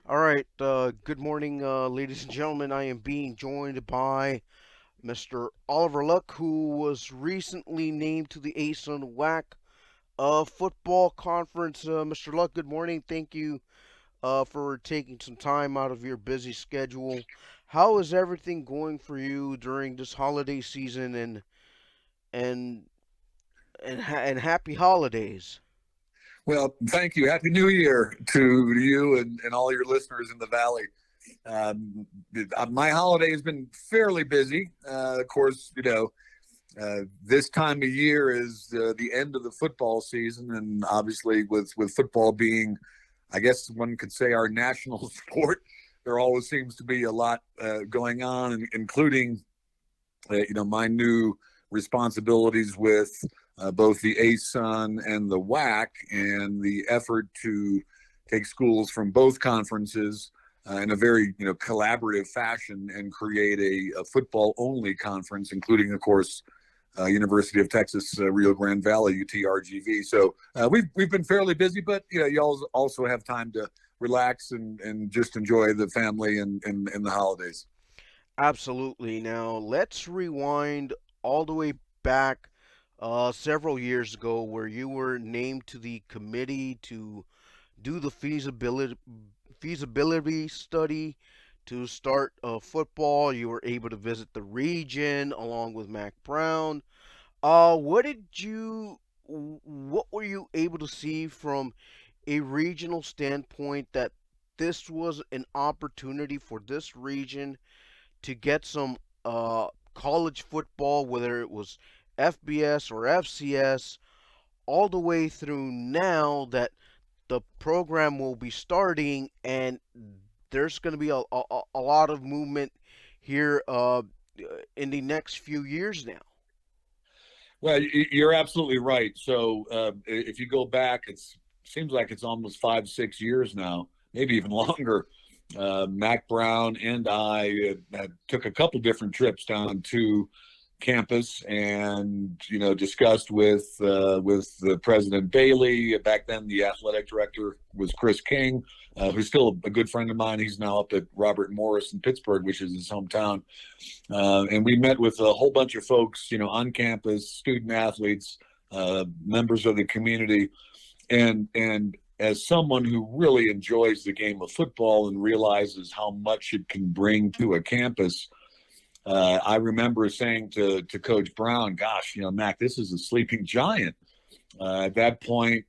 All right. Good morning, ladies and gentlemen. I am being joined by Mr. Oliver Luck, who was recently named to the ASUN WAC Football Conference. Mr. Luck, good morning. Thank you for taking some time out of your busy schedule. How is everything going for you during this holiday season and and happy holidays? Well, thank you. Happy New Year to you and all your listeners in the Valley. My holiday has been fairly busy. Of course, this time of year is the end of the football season, and obviously, with football being, I guess one could say, our national sport, there always seems to be a lot going on, including my new responsibilities with both the ASUN and the WAC, and the effort to take schools from both conferences in a very collaborative fashion and create a football only conference, including, of course, University of Texas Rio Grande Valley UTRGV. So we've been fairly busy, but you also have time to relax and just enjoy the family and the holidays. Absolutely. Now, let's rewind all the way back several years ago where you were named to the committee to do the feasibility study to start football. You were able to visit the region along with Mac Brown. What were you able to see from a regional standpoint that this was an opportunity for this region to get some college football, whether it was FBS or FCS, all the way through now that the program will be starting and there's going to be a lot of movement here in the next few years now. Well, you're absolutely right. So if you go back, it seems like it's almost 5, 6 years now, maybe even longer. Mac Brown and I took a couple different trips down to campus, and discussed with the President Bailey. Back then, the athletic director was Chris King, who's still a good friend of mine. He's now up at Robert Morris in Pittsburgh, which is his hometown. And we met with a whole bunch of folks, on campus, student athletes, members of the community, and as someone who really enjoys the game of football and realizes how much it can bring to a campus, I remember saying to Coach Brown, "Gosh, Mac, this is a sleeping giant." At that point,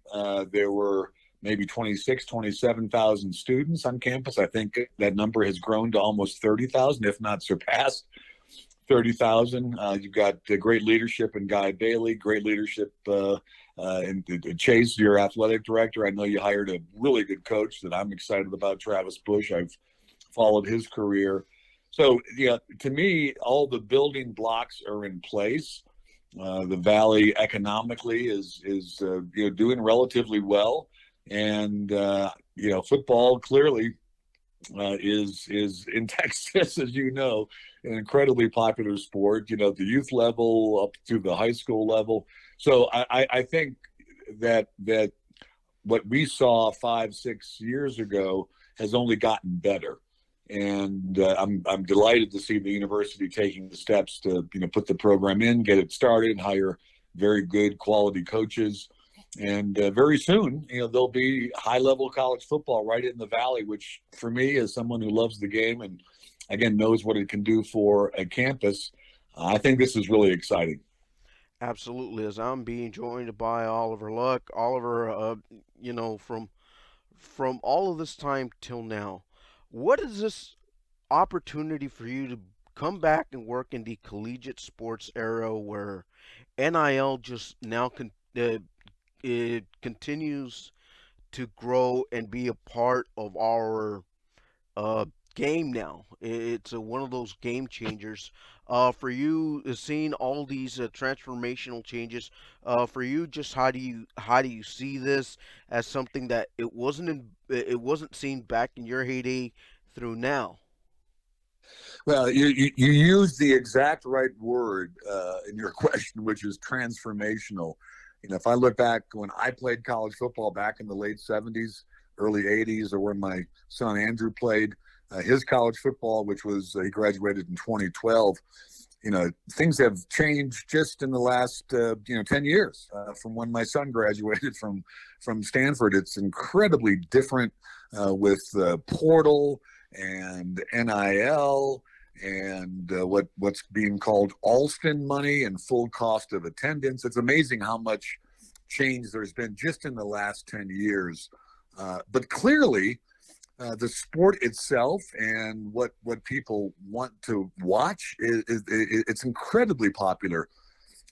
there were maybe 26, 27,000 students on campus. I think that number has grown to almost 30,000, if not surpassed 30,000. You've got great leadership in Guy Bailey, great leadership in Chase, your athletic director. I know you hired a really good coach that I'm excited about, Travis Bush. I've followed his career. So, to me, all the building blocks are in place. The Valley economically is doing relatively well, and football clearly is in Texas, as you know, an incredibly popular sport. The youth level up to the high school level. So I think that what we saw 5, 6 years ago has only gotten better. And I'm delighted to see the university taking the steps to put the program in, get it started, hire very good quality coaches, and very soon there'll be high level college football right in the Valley, which for me, as someone who loves the game and again knows what it can do for a campus, I think this is really exciting. Absolutely, as I'm being joined by Oliver Luck. Oliver, from all of this time till now, what is this opportunity for you to come back and work in the collegiate sports era where NIL just now it continues to grow and be a part of our game now. It's one of those game changers. For you, seeing all these transformational changes, for you, just how do you see this as something that it wasn't seen back in your heyday through now? Well, you used the exact right word in your question, which is transformational. If I look back when I played college football back in the late '70s, early 80s, or when my son Andrew played his college football, which was he graduated in 2012. Things have changed just in the last 10 years from when my son graduated from Stanford. It's incredibly different with portal and NIL and what's being called Alston money and full cost of attendance. It's amazing how much change there's been just in the last 10 years. But clearly, the sport itself and what people want to watch it's incredibly popular.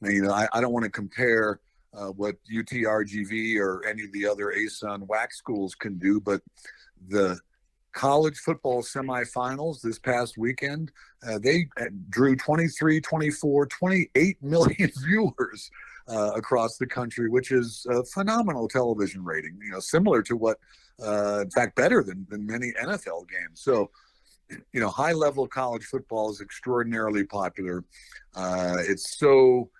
I don't want to compare what UTRGV or any of the other ASUN WAC schools can do, but the college football semifinals this past weekend, they drew 23, 24, 28 million viewers across the country, which is a phenomenal television rating, similar to what, in fact, better than many NFL games. So, high level college football is extraordinarily popular. It's so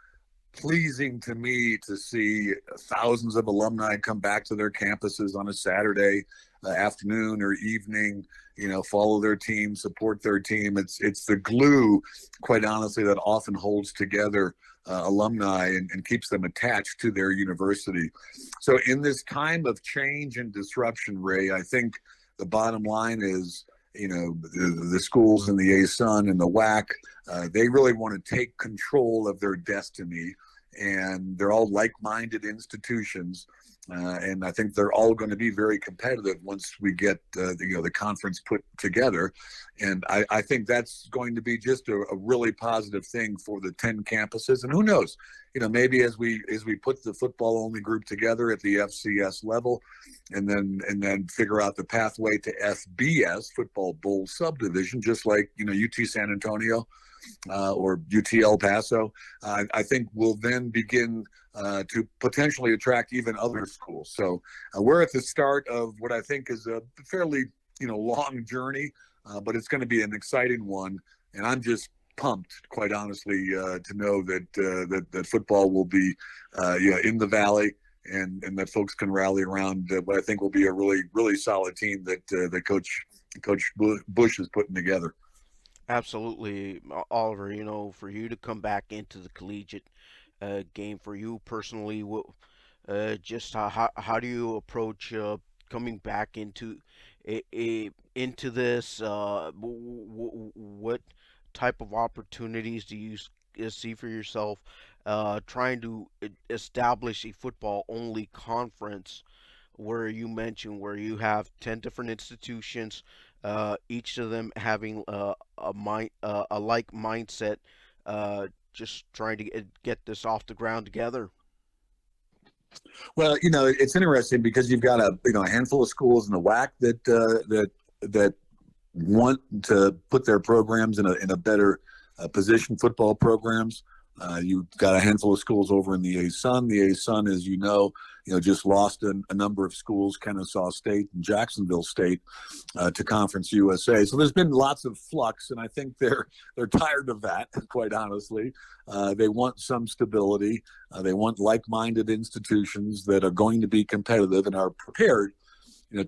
pleasing to me to see thousands of alumni come back to their campuses on a Saturday afternoon or evening, follow their team, support their team. It's the glue, quite honestly, that often holds together alumni and keeps them attached to their university. So in this time of change and disruption, Ray, I think the bottom line is, the schools in the ASUN and the WAC, they really want to take control of their destiny, and they're all like-minded institutions. And I think they're all going to be very competitive once we get the conference put together. And I think that's going to be just a really positive thing for the 10 campuses. And who knows, maybe as we put the football only group together at the FCS level, and then figure out the pathway to FBS, football bowl subdivision, just like UT San Antonio or UT El Paso, I think we'll then begin to potentially attract even other schools. So we're at the start of what I think is a fairly long journey, but it's going to be an exciting one. And I'm just pumped, quite honestly, to know that football will be in the Valley, and that folks can rally around what I think will be a really, really solid team that Coach Bush is putting together. Absolutely, Oliver. For you to come back into the collegiate game, for you personally, just how do you approach coming back into this? What type of opportunities do you see for yourself trying to establish a football only conference, where you mentioned where you have 10 different institutions, each of them having a like mindset, just trying to get this off the ground together? Well, it's interesting because you've got a handful of schools in the WAC that want to put their programs in a better position, football programs. You've got a handful of schools over in the ASUN. The ASUN, as just lost a number of schools, Kennesaw State and Jacksonville State, to Conference USA. So there's been lots of flux, and I think they're tired of that, quite honestly. They want some stability. They want like-minded institutions that are going to be competitive and are prepared,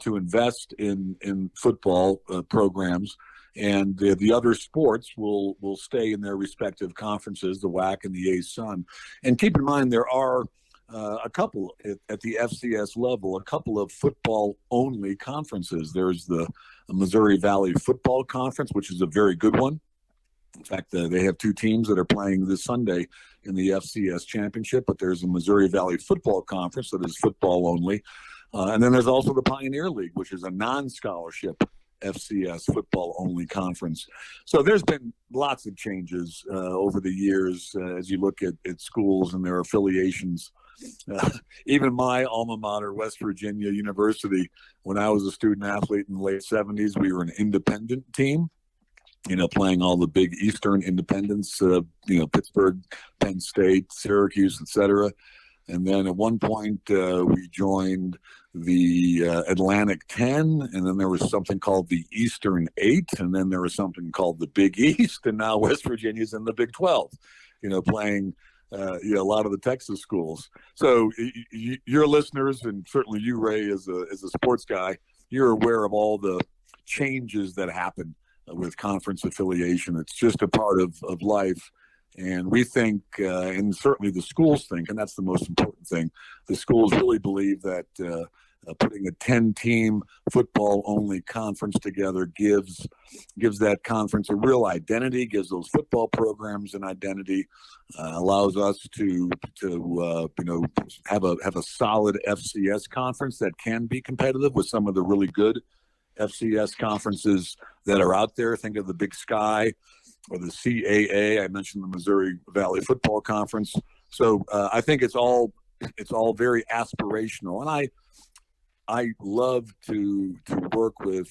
to invest in football programs. And the other sports will stay in their respective conferences, the WAC and the ASUN. And keep in mind, there are a couple at the FCS level, a couple of football-only conferences. There's the Missouri Valley Football Conference, which is a very good one. In fact, they have two teams that are playing this Sunday in the FCS championship, but there's a Missouri Valley Football Conference that is football only. And then there's also the Pioneer League, which is a non-scholarship FCS football only conference. So there's been lots of changes over the years as you look at schools and their affiliations. Even my alma mater, West Virginia University, when I was a student athlete in the late 70s, we were an independent team, playing all the big Eastern independents, Pittsburgh, Penn State, Syracuse, etc. And then at one point, we joined the Atlantic 10, and then there was something called the Eastern 8, and then there was something called the Big East, and now West Virginia's in the Big 12, playing a lot of the Texas schools. So your listeners, and certainly you, Ray, as a sports guy, you're aware of all the changes that happen with conference affiliation. It's just a part of life. And we think, and certainly the schools think, and that's the most important thing, the schools really believe that putting a 10-team football-only conference together gives that conference a real identity, gives those football programs an identity, allows us to have a solid FCS conference that can be competitive with some of the really good FCS conferences that are out there. Think of the Big Sky or the CAA. I mentioned the Missouri Valley Football Conference. So I think it's all very aspirational, and I love to work with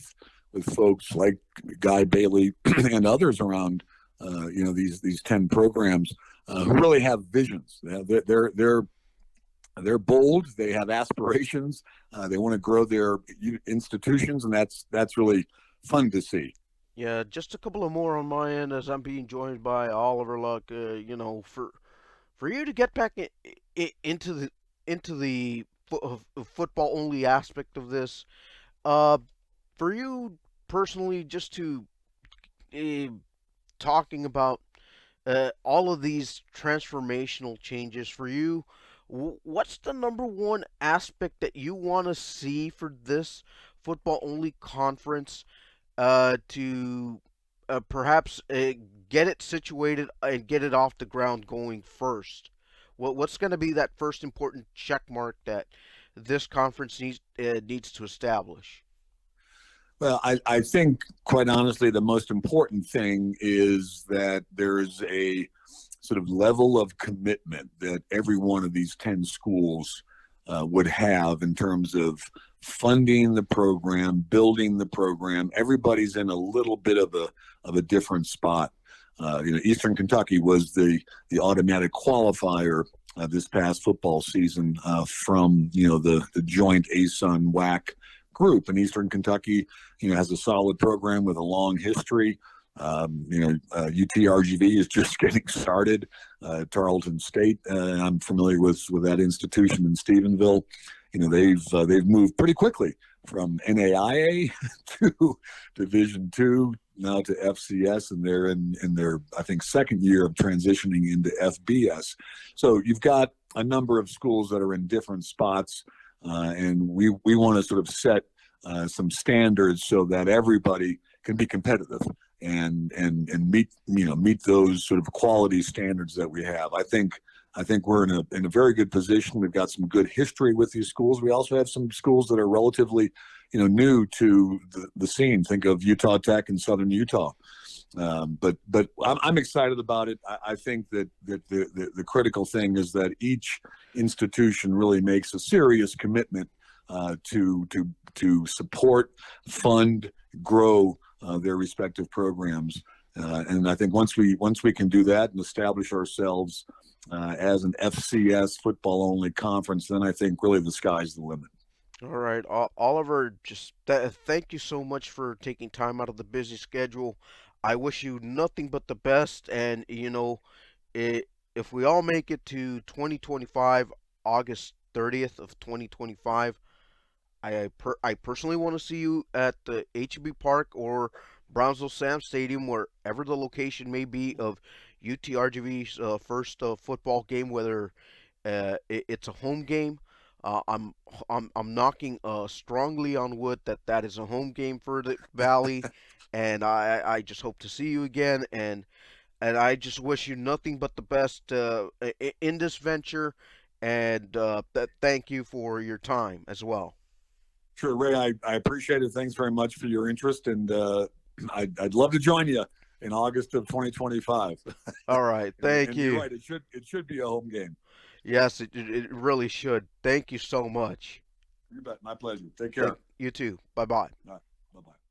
folks like Guy Bailey and others around these 10 programs who really have visions. They're bold. They have aspirations. They want to grow their institutions, and that's really fun to see. Yeah, just a couple of more on my end as I'm being joined by Oliver Luck. For you to get back into the football only aspect of this, uh, for you personally, just to uh, talking about all of these transformational changes for you, what's the number one aspect that you want to see for this football only conference to perhaps get it situated and get it off the ground going first? What's going to be that first important check mark that this conference needs to establish? Well, I think, quite honestly, the most important thing is that there's a sort of level of commitment that every one of these 10 schools would have in terms of funding the program, building the program. Everybody's in a little bit of a different spot. Eastern Kentucky was the automatic qualifier this past football season from the joint ASUN WAC group. And Eastern Kentucky, has a solid program with a long history. UTRGV is just getting started. Tarleton State, I'm familiar with that institution in Stephenville. They've moved pretty quickly from NAIA to Division II, now to FCS, and they're in their, I think, second year of transitioning into FBS. So you've got a number of schools that are in different spots, and we want to sort of set some standards so that everybody can be competitive and meet those sort of quality standards that we have. I think we're in a very good position. We've got some good history with these schools. We also have some schools that are relatively new to the scene. Think of Utah Tech and Southern Utah. But I'm excited about it. I think that the critical thing is that each institution really makes a serious commitment to support, fund, grow their respective programs. And I think once we can do that and establish ourselves as an FCS football only conference, then I think really the sky's the limit. All right, Oliver, just thank you so much for taking time out of the busy schedule. I wish you nothing but the best, and if we all make it to 2025, August 30th of 2025, I personally want to see you at the HEB Park or Brownsville Sam Stadium, wherever the location may be of UTRGV's first football game, whether it's a home game. I'm knocking strongly on wood that that is a home game for the Valley, and I just hope to see you again, and I just wish you nothing but the best in this venture, and thank you for your time as well. Sure, Ray, I appreciate it. Thanks very much for your interest, and I'd love to join you in August of 2025. All right, thank And you're you. right, it should be a home game. Yes, it really should. Thank you so much. You bet. My pleasure. Take care. Thank you too. Bye bye. All right. Bye bye.